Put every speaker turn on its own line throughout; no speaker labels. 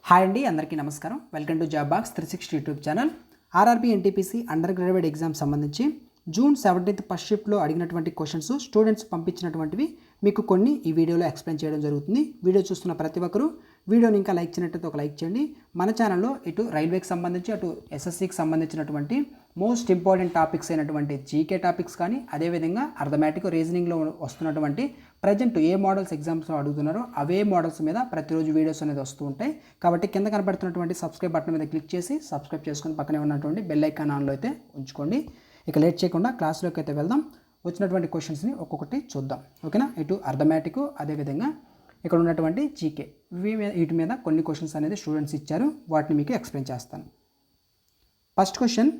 Hi అండి, అందరికీ నమస్కారం. Welcome to job box 360 YouTube channel. RRB NTPC under graduate exam సంబంధించి జూన్ 17th ఫస్ట్ షిఫ్ట్లో అడిగినటువంటి క్వశ్చన్స్ స్టూడెంట్స్ పంపించినటువంటివి మీకు కొన్ని ఈ వీడియోలో ఎక్స్ప్లెయిన్ చేయడం జరుగుతుంది. వీడియో చూస్తున్న ప్రతి ఒక్కరూ వీడియోని ఇంకా లైక్ చేయనట్టయితే ఒక లైక్ చేయండి. మన ఛానల్లో ఇటు రైల్వేకి సంబంధించి అటు ఎస్ఎస్సికి సంబంధించినటువంటి మోస్ట్ ఇంపార్టెంట్ టాపిక్స్ అయినటువంటి జీకే టాపిక్స్ కానీ అదేవిధంగా అర్థమెటిక్ రీజనింగ్లో వస్తున్నటువంటి ప్రజెంట్ ఏ మోడల్స్ ఎగ్జామ్స్లో అడుగుతున్నారో అవే మోడల్స్ మీద ప్రతిరోజు వీడియోస్ అనేది వస్తూ ఉంటాయి. కాబట్టి కింద కనబడుతున్నటువంటి సబ్స్క్రైబ్ బటన్ మీద క్లిక్ చేసి సబ్స్క్రైబ్ చేసుకొని పక్కనే ఉన్నటువంటి బెల్ ఐకాన్ ఆన్లో అయితే ఉంచుకోండి. ఇక లేట్ చేయకుండా క్లాస్లోకి అయితే వెళ్దాం. వచ్చినటువంటి క్వశ్చన్స్ని ఒక్కొక్కటి చూద్దాం, ఓకేనా. ఇటు అర్థమెటిక్ అదేవిధంగా ఇక్కడ ఉన్నటువంటి జీకే వీటి మీద కొన్ని క్వశ్చన్స్ అనేది స్టూడెంట్స్ ఇచ్చారు, వాటిని మీకు ఎక్స్ప్లెయిన్ చేస్తాను. ఫస్ట్ క్వశ్చన్,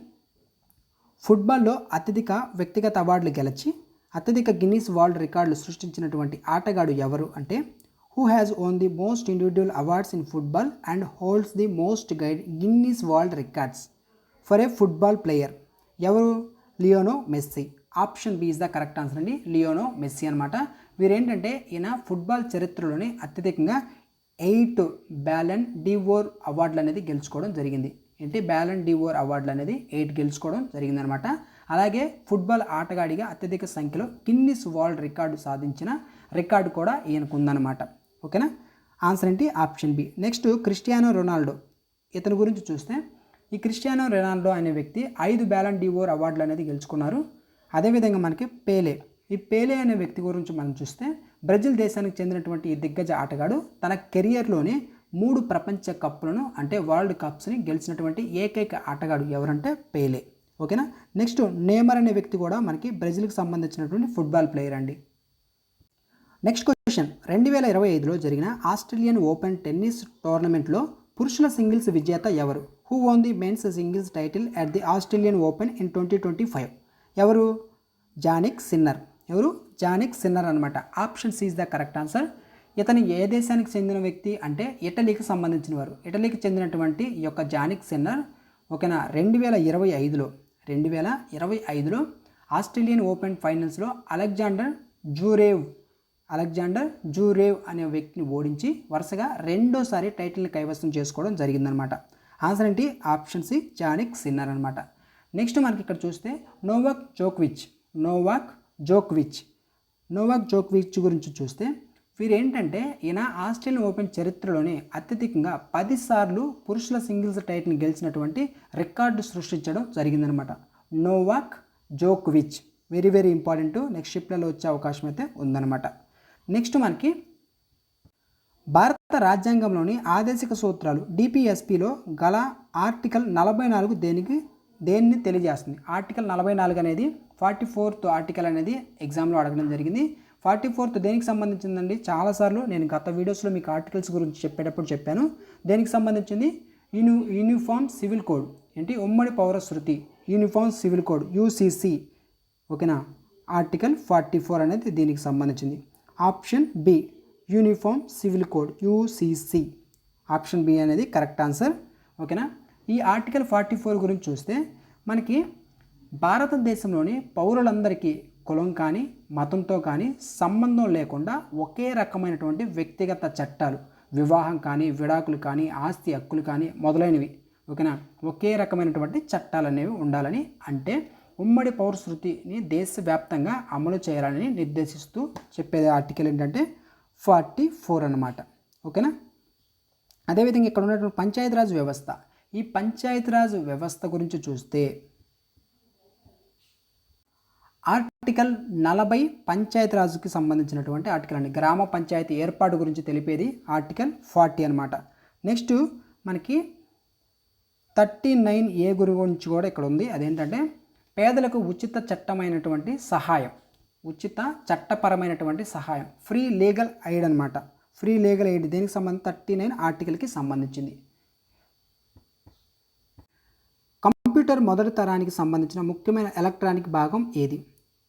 ఫుట్బాల్లో అత్యధిక వ్యక్తిగత అవార్డులు గెలిచి అత్యధిక గిన్నీస్ వరల్డ్ రికార్డులు సృష్టించినటువంటి ఆటగాడు ఎవరు అంటే, who has won the most individual awards in football and holds the most Guinness world records for a football player. ఎవరు? Lionel Messi. Option B is the correct answer అండి, లియోనో మెస్సీ అనమాట. వీరేంటంటే ఈయన football చరిత్రలోనే అత్యధికంగా 8 బ్యాలన్ devour అవార్డులు అనేది గెలుచుకోవడం జరిగింది. ఏంటి బ్యాలన్ డివోర్ అవార్డులు అనేది 8 గెలుచుకోవడం జరిగిందనమాట. అలాగే ఫుట్బాల్ ఆటగాడిగా అత్యధిక సంఖ్యలో గిన్నిస్ వరల్డ్ రికార్డు సాధించిన రికార్డు కూడా ఈయనకు ఉందన్నమాట, ఓకేనా. ఆన్సర్ ఏంటి? Option B. Next, Cristiano Ronaldo. ఇతని గురించి చూస్తే ఈ క్రిస్టియానో రొనాల్డో అనే వ్యక్తి 5 బ్యాలన్ డివోర్ అవార్డులు అనేది గెలుచుకున్నారు. అదేవిధంగా మనకి పేలే, ఈ పేలే అనే వ్యక్తి గురించి మనం చూస్తే బ్రెజిల్ దేశానికి చెందినటువంటి ఈ దిగ్గజ ఆటగాడు తన కెరియర్లోనే 3 ప్రపంచ కప్పులను అంటే వరల్డ్ కప్స్ని గెలిచినటువంటి ఏకైక ఆటగాడు ఎవరంటే పేలే, ఓకేనా. నెక్స్ట్, నేమర్ అనే వ్యక్తి కూడా మనకి బ్రెజిల్కి సంబంధించినటువంటి ఫుట్బాల్ ప్లేయర్ అండి. నెక్స్ట్ క్వశ్చన్, 2025లో జరిగిన ఆస్ట్రేలియన్ ఓపెన్ టెన్నిస్ టోర్నమెంట్లో పురుషుల సింగిల్స్ విజేత ఎవరు? Who won the men's singles title at the Australian open in 2025? ఎవరు? Jannik Sinner. ఎవరు? జానిక్ సిన్నర్ అనమాట. Option C is the correct answer. ఇతను ఏ దేశానికి చెందిన వ్యక్తి అంటే ఇటలీకి సంబంధించిన వారు. ఇటలీకి చెందినటువంటి ఈ యొక్క జానిక్ సిన్నర్, ఓకేనా, 2025లో ఆస్ట్రేలియన్ ఓపెన్ ఫైనల్స్లో అలెగ్జాండర్ జూరేవ్ అనే వ్యక్తిని ఓడించి వరుసగా రెండోసారి టైటిల్ని కైవసం చేసుకోవడం జరిగిందనమాట. ఆన్సర్ ఏంటి? ఆప్షన్ సి, జానిక్ సిన్నర్ అనమాట. నెక్స్ట్ మనకి ఇక్కడ చూస్తే నోవాక్ జోకోవిచ్ గురించి చూస్తే వీరేంటంటే ఈయన ఆస్ట్రేలియన్ ఓపెన్ చరిత్రలోనే అత్యధికంగా 10 సార్లు పురుషుల సింగిల్స్ టైటిల్ని గెలిచినటువంటి రికార్డు సృష్టించడం జరిగిందనమాట. నోవాక్ జోకోవిచ్ వెరీ వెరీ ఇంపార్టెంట్, నెక్స్ట్ షిప్లలో వచ్చే అవకాశం అయితే ఉందన్నమాట. నెక్స్ట్ మనకి భారత రాజ్యాంగంలోని ఆదేశిక సూత్రాలు డిపిఎస్పిలో గల ఆర్టికల్ 44 దేన్ని తెలియజేస్తుంది? ఆర్టికల్ 44 అనేది 44th ఆర్టికల్ అనేది ఎగ్జామ్లో అడగడం జరిగింది. 44th దేనికి సంబంధించిందండి? చాలాసార్లు నేను గత వీడియోస్లో మీకు ఆర్టికల్స్ గురించి చెప్పేటప్పుడు చెప్పాను. దేనికి సంబంధించింది? యూనిఫామ్ సివిల్ కోడ్, ఏంటి ఉమ్మడి పౌర శృతి, యూనిఫామ్ సివిల్ కోడ్ యూసిసి, ఓకేనా. ఆర్టికల్ 44 అనేది దీనికి సంబంధించింది. Option B, uniform civil code UCC. Option B అనేది కరెక్ట్ ఆన్సర్, ఓకేనా. ఈ ఆర్టికల్ 44 గురించి చూస్తే మనకి భారతదేశంలోని పౌరులందరికీ కులం కానీ మతంతో కానీ సంబంధం లేకుండా ఒకే రకమైనటువంటి వ్యక్తిగత చట్టాలు, వివాహం కానీ విడాకులు కానీ ఆస్తి హక్కులు కానీ మొదలైనవి, ఓకేనా, ఒకే రకమైనటువంటి చట్టాలు అనేవి ఉండాలని, అంటే ఉమ్మడి పౌరశృతిని దేశవ్యాప్తంగా అమలు చేయాలని నిర్దేశిస్తూ చెప్పేది ఆర్టికల్ ఏంటంటే 44 అన్నమాట, ఓకేనా. అదేవిధంగా ఇక్కడ ఉన్నటువంటి పంచాయతీరాజ్ వ్యవస్థ, ఈ పంచాయతీరాజ్ వ్యవస్థ గురించి చూస్తే ఆర్టికల్ 40 పంచాయతీరాజ్కి సంబంధించినటువంటి ఆర్టికల్ అండి. గ్రామ పంచాయతీ ఏర్పాటు గురించి తెలిపేది ఆర్టికల్ 40 అనమాట. నెక్స్ట్ మనకి 39A గురించి కూడా ఇక్కడ ఉంది. అదేంటంటే పేదలకు ఉచిత చట్టపరమైనటువంటి సహాయం, ఫ్రీ లీగల్ ఎయిడ్ అనమాట. ఫ్రీ లీగల్ ఎయిడ్ దేనికి సంబంధించి 39 ఆర్టికల్కి సంబంధించింది. కంప్యూటర్ మొదటి తరానికి సంబంధించిన ముఖ్యమైన ఎలక్ట్రానిక్ భాగం ఏది?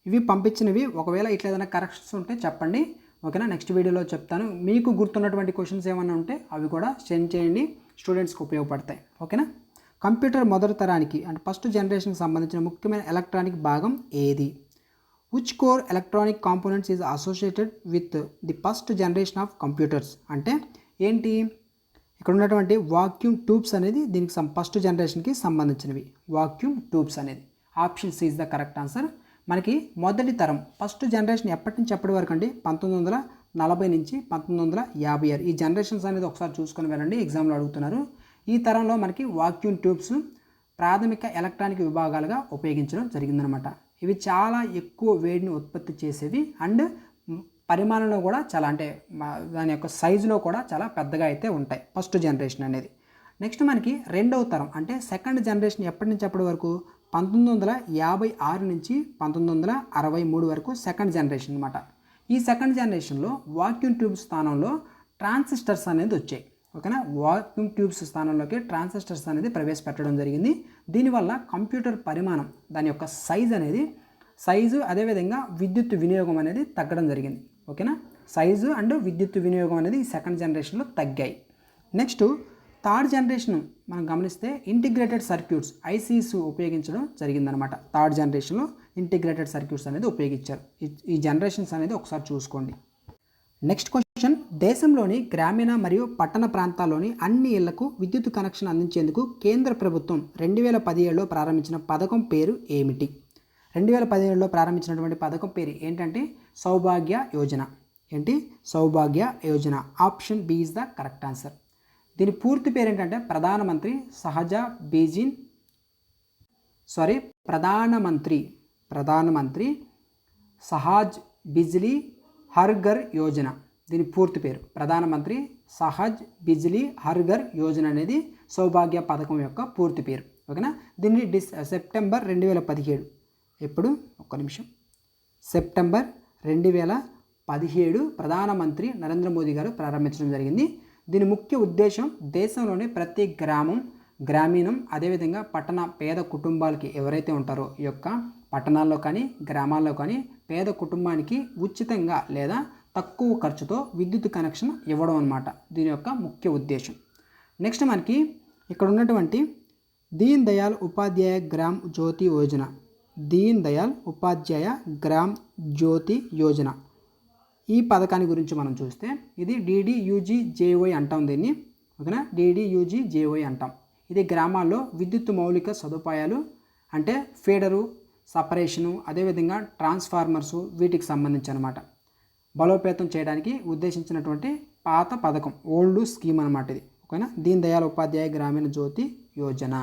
ఇవి పంపించినవి, ఒకవేళ ఇట్లా ఏదైనా కరెక్షన్స్ ఉంటే చెప్పండి, ఓకేనా. నెక్స్ట్ వీడియోలో చెప్తాను. మీకు గుర్తున్నటువంటి క్వశ్చన్స్ ఏమైనా ఉంటే అవి కూడా సెండ్ చేయండి, స్టూడెంట్స్కి ఉపయోగపడతాయి, ఓకేనా. కంప్యూటర్ మొదటి తరానికి అంటే ఫస్ట్ జనరేషన్కి సంబంధించిన ముఖ్యమైన ఎలక్ట్రానిక్ భాగం ఏది? Which core electronic components is associated with the first generation of computers? అంటే ఏంటి? ఇక్కడ ఉన్నటువంటి వాక్యూమ్ ట్యూబ్స్ అనేది దీనికి ఫస్ట్ జనరేషన్కి సంబంధించినవి. వాక్యూమ్ ట్యూబ్స్ అనేది option C is the correct answer. మనకి మొదటి తరం ఫస్ట్ జనరేషన్ ఎప్పటి నుంచి ఎప్పటి వరకు అండి 1940 నుంచి 1956 ఈ జనరేషన్స్ అనేది ఒకసారి చూసుకొని వెళ్ళండి, ఎగ్జామ్లో అడుగుతున్నారు. ఈ తరంలో మనకి వాక్యూమ్ ట్యూబ్స్ ప్రాథమిక ఎలక్ట్రానిక్ విభాగాలుగా ఉపయోగించడం జరిగిందనమాట. ఇవి చాలా ఎక్కువ వేడిని ఉత్పత్తి చేసేవి అండ్ పరిమాణంలో కూడా చాలా అంటే దాని యొక్క సైజులో కూడా చాలా పెద్దగా అయితే ఉంటాయి ఫస్ట్ జనరేషన్ అనేది. నెక్స్ట్ మనకి రెండవ తరం అంటే సెకండ్ జనరేషన్ ఎప్పటి నుంచి ఎప్పటి వరకు 1956 నుంచి 1963 వరకు సెకండ్ జనరేషన్ అనమాట. ఈ సెకండ్ జనరేషన్లో వాక్యూమ్ ట్యూబ్స్ స్థానంలో ట్రాన్సిస్టర్స్ అనేది వచ్చాయి. ఓకేనా, వాక్యూమ్ ట్యూబ్స్ స్థానంలోకి ట్రాన్సిస్టర్స్ అనేది ప్రవేశపెట్టడం జరిగింది. దీనివల్ల కంప్యూటర్ పరిమాణం దాని యొక్క సైజు అదేవిధంగా విద్యుత్ వినియోగం అనేది తగ్గడం జరిగింది. ఓకేనా, సైజు అండ్ విద్యుత్ వినియోగం అనేది ఈ సెకండ్ జనరేషన్లో తగ్గాయి. నెక్స్ట్ థర్డ్ జనరేషన్ మనం గమనిస్తే ఇంటిగ్రేటెడ్ సర్క్యూట్స్ ఐసీస్ ఉపయోగించడం జరిగిందనమాట. థర్డ్ జనరేషన్లో ఇంటిగ్రేటెడ్ సర్క్యూట్స్ అనేది ఉపయోగించారు. ఈ జనరేషన్స్ అనేది ఒకసారి చూసుకోండి. నెక్స్ట్ క్వశ్చన్, దేశంలోని గ్రామీణ మరియు పట్టణ ప్రాంతాల్లోని అన్ని ఇళ్లకు విద్యుత్ కనెక్షన్ అందించేందుకు కేంద్ర ప్రభుత్వం 2017లో ప్రారంభించిన పథకం పేరు ఏమిటి? 2017లో ప్రారంభించినటువంటి పథకం పేరు ఏంటంటే సౌభాగ్య యోజన. ఏంటి? Saubhagya Yojana. Option B is the correct answer. దీని పూర్తి పేరు ఏంటంటే ప్రధానమంత్రి సహాజ్ బిజ్లీ హర్ ఘర్ యోజన. దీని పూర్తి పేరు ప్రధానమంత్రి సహజ్ బిజ్లీ హర్ ఘర్ యోజన అనేది సౌభాగ్య పథకం యొక్క పూర్తి పేరు. ఓకేనా, దీన్ని సెప్టెంబర్ 2017 ఎప్పుడు ఒక్క నిమిషం సెప్టెంబర్ 2017 ప్రధానమంత్రి నరేంద్ర మోదీ గారు ప్రారంభించడం జరిగింది. దీని ముఖ్య ఉద్దేశం దేశంలోని ప్రతి గ్రామీణం అదేవిధంగా పట్టణ పేద కుటుంబాలకి ఎవరైతే ఉంటారో ఈ యొక్క పట్టణాల్లో కానీ గ్రామాల్లో కానీ పేద కుటుంబానికి ఉచితంగా లేదా తక్కువ ఖర్చుతో విద్యుత్ కనెక్షన్ ఇవ్వడం అన్నమాట దీని యొక్క ముఖ్య ఉద్దేశం. నెక్స్ట్ మనకి ఇక్కడ ఉన్నటువంటి దీన్ దయాళ్ ఉపాధ్యాయ గ్రామ్ జ్యోతి యోజన. దీన్ దయాళ్ ఉపాధ్యాయ గ్రామ్ జ్యోతి యోజన ఈ పథకాన్ని గురించి మనం చూస్తే ఇది DDUGJOY అంటాం దీన్ని. ఓకేనా, DDUGJOY అంటాం. ఇది గ్రామాల్లో విద్యుత్ మౌలిక సదుపాయాలు అంటే ఫీడరు, సపరేషను అదేవిధంగా ట్రాన్స్ఫార్మర్సు వీటికి సంబంధించి అనమాట బలోపేతం చేయడానికి ఉద్దేశించినటువంటి పాత పథకం, ఓల్డ్ స్కీమ్ అనమాట ఇది. ఓకేనా, దీన్ దయాళ్ ఉపాధ్యాయ గ్రామీణ జ్యోతి యోజన.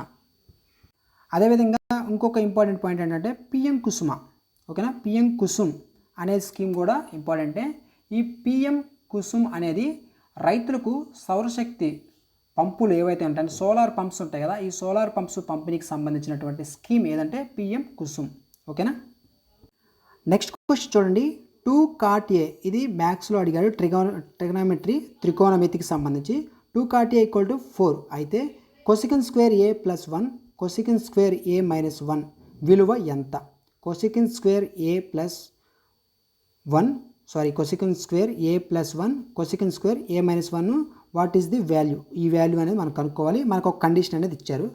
అదేవిధంగా ఇంకొక ఇంపార్టెంట్ పాయింట్ ఏంటంటే పిఎం కుసుమ. ఓకేనా, పిఎం కుసుమ్ అనే స్కీమ్ కూడా ఇంపార్టెంటే. ఈ పిఎం కుసుమ్ అనేది రైతులకు సౌరశక్తి పంపులు ఏవైతే ఉంటాయో సోలార్ పంప్స్ ఉంటాయి కదా, ఈ సోలార్ పంప్స్ పంపిణీకి సంబంధించినటువంటి స్కీమ్ ఏదంటే పిఎం కుసుమ్. ఓకేనా, నెక్స్ట్ క్వశ్చన్ చూడండి. 2 cot A ఇది మ్యాథ్స్లో అడిగాడు, త్రికోణమితికి సంబంధించి. 2 cot A = 4 అయితే cosec square A + 1 cosec square A - 1 విలువ ఎంత? Cosec square A + 1 cosec square A + 1 cosec square A - 1 what is the value? ఈ వాల్యూ అనేది మనం కనుక్కోవాలి. మనకు ఒక కండిషన్ అనేది ఇచ్చారు.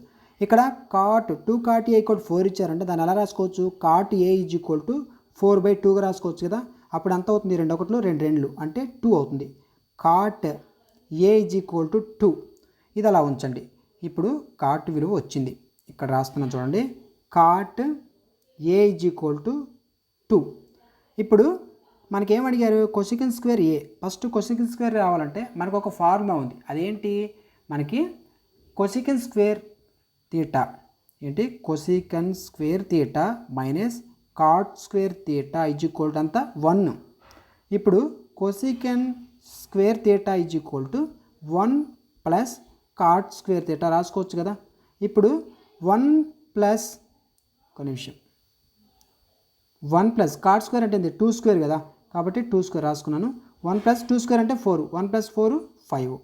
ఇక్కడ 2 cot A = 4 ఇచ్చారంటే దాన్ని ఎలా రాసుకోవచ్చు? cot A = 4/2గా రాసుకోవచ్చు కదా. అప్పుడు ఎంత అవుతుంది? 2 1 2 2 అంటే 2 అవుతుంది. cot A = 2 ఇది అలా ఉంచండి. ఇప్పుడు cot విలువ వచ్చింది, ఇక్కడ రాస్తున్నాం చూడండి. cot A = 2. ఇప్పుడు మనకేమడిగారు? Cosecant square A. First cosecant square రావాలంటే మనకు ఒక ఫార్ములా ఉంది. అదేంటి? మనకి కొసికెన్ స్క్వేర్ తీటా ఏంటి? Cosecant square theta minus cot square theta = అంతా 1. ఇప్పుడు cosecant square theta = 1 + cot square theta రాసుకోవచ్చు కదా. ఇప్పుడు 1 + ఒక నిమిషం 1 + కాట్ స్క్వేర్ అంటే 2 స్క్వేర్ కదా, కాబట్టి 2 స్క్వేర్ రాసుకున్నాను. 1 + 2 స్క్వేర్ అంటే 4, 1 + 4 5.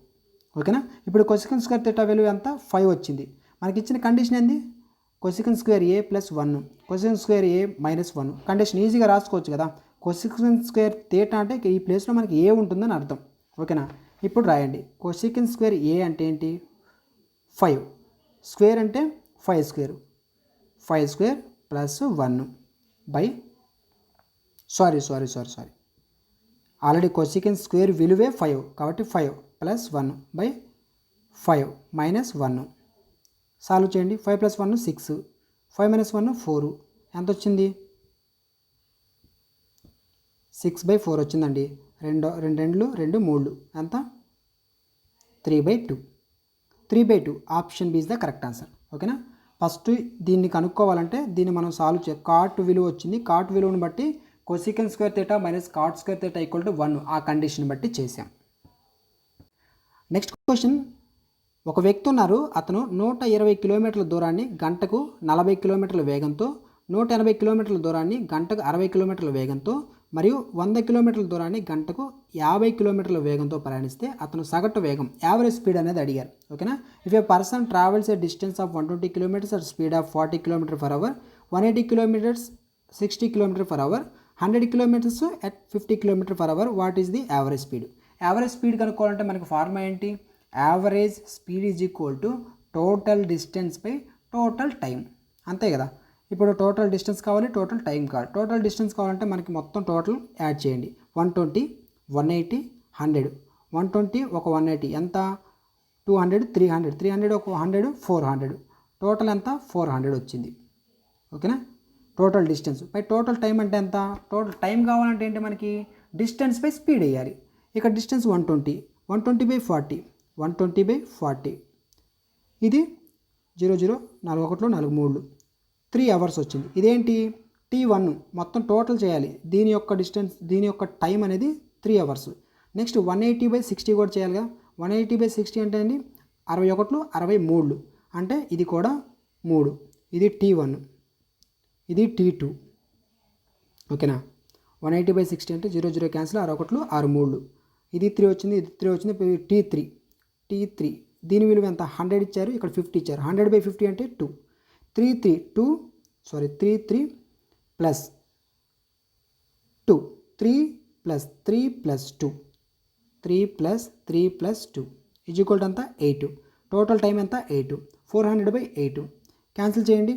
ఓకేనా, ఇప్పుడు కొసికెన్ స్క్వేర్ తీటా విలువ ఎంత? 5 వచ్చింది. మనకి ఇచ్చిన కండిషన్ ఏంది? Cosec square A + 1 cosec square A - 1 condition ఈజీగా రాసుకోవచ్చు కదా. కొసికెన్ స్క్వేర్ తీటా అంటే ఈ ప్లేస్లో మనకి ఏ ఉంటుందని అర్థం. ఓకేనా, ఇప్పుడు రాయండి. కొసికెన్ స్క్వేర్ A అంటే ఏంటి? 5 స్క్వేర్ అంటే 5 square + 1 by sorry already cosecant square విలువే 5 కాబట్టి 5 + 1 బై 5 మైనస్ 1. సాల్వ్ చేయండి. 5 + 1 6, 5 - 1 4. ఎంత వచ్చింది? 6/4 వచ్చిందండి. 2 2 2 3 ఎంత? 3/2. 3/2 option B is the correct answer. ఓకేనా? ఫస్ట్ దీన్ని కనుక్కోవాలంటే దీన్ని మనం సాల్వ్ కాట్ విలువ వచ్చింది. కాట్ విలువను బట్టి cosecant square theta minus cot square theta equal to 1 ఆ కండిషన్ బట్టి చేసాం. నెక్స్ట్ క్వశ్చన్, ఒక వ్యక్తి ఉన్నారు. అతను 120 కిలోమీటర్ల దూరాన్ని గంటకు 40 కిలోమీటర్ల వేగంతో, 180 కిలోమీటర్ల దూరాన్ని గంటకు 60 కిలోమీటర్ల వేగంతో మరియు 100 కిలోమీటర్ల దూరాన్ని గంటకు 50 కిలోమీటర్ల వేగంతో ప్రయాణిస్తే అతను సగటు వేగం యావరేజ్ స్పీడ్ అనేది అడిగారు. ఓకేనా? If a person travels a distance of 120 kilometres at speed of 40 kilometre per hour, 180 kilometres 60 kilometre per hour, 100 kilometres at 50 kilometre per hour, what is the average speed? Average speed కనుక్కోవాలంటే మనకి formula ఏంటి? Average speed is equal to total distance by total time. అంతే కదా? ఇప్పుడు total distance కావాలి, total time కావాలి. Total distance కావాలంటే మనకి మొత్తం టోటల్ యాడ్ చేయండి. 120, 180, 100. 120 ఒక 180 ఎంత? 200, 300. 300 ఒక 100, 400. టోటల్ ఎంత? 400 వచ్చింది. ఓకేనా? Total distance by total time అంటే ఎంత? టోటల్ టైం కావాలంటే ఏంటి మనకి? డిస్టెన్స్ బై స్పీడ్ వేయాలి. ఇక్కడ డిస్టెన్స్ 120, 120/40, 120/40. ఇది 0 0 4 1 4 3 3 అవర్స్ వచ్చింది. ఇదేంటి? T1 మొత్తం టోటల్ చేయాలి. దీని యొక్క డిస్టెన్స్, దీని యొక్క టైం అనేది 3 అవర్స్. నెక్స్ట్ 180/60 కూడా చేయాలిగా. 180/60 అంటే అండి 61 63 అంటే ఇది కూడా 3. ఇది T1, ఇది T2. ఓకేనా? 180/60 అంటే 0 0 క్యాన్సిల్, 61 63. ఇది 3 వచ్చింది, ఇది 3 వచ్చింది. T3 దీని విలువ ఎంత? 100 ఇచ్చారు, ఇక్కడ 50 ఇచ్చారు. 100/50 అంటే 2. 3 plus 2, 3 plus 3 plus 2, 3 plus 3 plus 2 is equal to ఎంత? 8. టోటల్ టైం ఎంత? 8. 400/8 క్యాన్సిల్ చేయండి.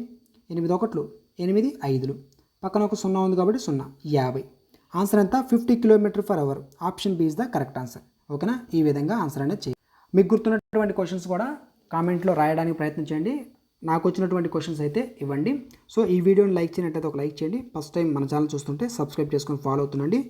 8 1 8 5 పక్కన ఒక 0 ఉంది కాబట్టి 0, 50. ఆన్సర్ ఎంత? 50 kilometre per hour. Option B is the correct answer. ఓకేనా? ఈ విధంగా ఆన్సర్ అనేది చేయండి. మీకు గుర్తున్నటువంటి క్వశ్చన్స్ కూడా కామెంట్లో రాయడానికి ప్రయత్నించండి. నాకు వచ్చినటువంటి క్వశ్చన్స్ అయితే ఇవ్వండి. సో ఈ వీడియోని లైక్ చేయనట్టయితే ఒక లైక్ చేయండి. ఫస్ట్ టైం మన ఛానల్ చూస్తుంటే సబ్స్క్రైబ్ చేసుకొని ఫాలో అవుతుండండి.